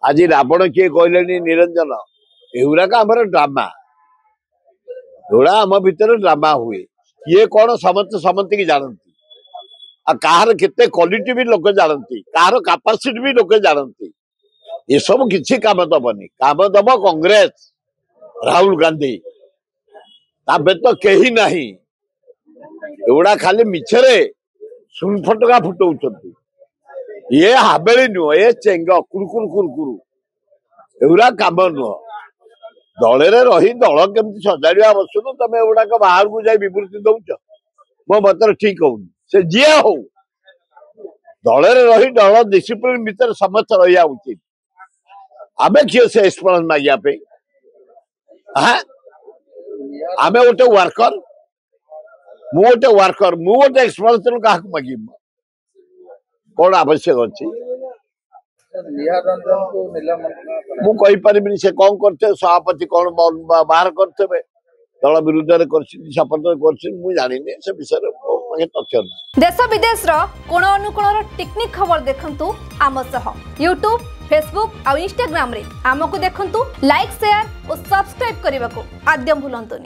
आज रावण किए कहले निरंजन एगुड़ाक आम ड्रामा एगुड़ा आम भितर ड्रामा हुए किए कौन समस्त समस्त की जानती कहार केते क्वालिटी भी लोक जानती कहार कैपेसिटी भी लोक जानती ये सब किसी काम दबनी काम दब कांग्रेस राहुल गांधी ताबे तो कहीं नहीं एगुड़ा खाली मिछरे सुन फटका फुटाऊं ये हाबेली नुह ये चेंग कुरकुर कुरकुर एगुड़ा काम नुह दल रही दल केमती सजाड़ा बसुन तुम एगुड़ाक बाहर को जाए विवृत्ति दौच मो मत ठीक हो से जी हो दल रही दल डिसिप्लिन भितर समस्त रहा उचित आम किए से एक्सप्लेन मागे आम गोटे वर्कर मुझे एक्सप्लेनेशन क्या मागे कौन आवश्यक अच्छी मुझे से कौन करते सभापति कौन बाहर करते दल विरुद्ध शपथ कर जानी से विषय तथ्य देश विदेश कोण अनुकोण टेक्निक खबर देखंतु आम सह यूट्यूब फेसबुक और इंस्टाग्राम रे आमको देखंतु लाइक शेयर और सब्सक्राइब करने को आद्य भूलंतुनि।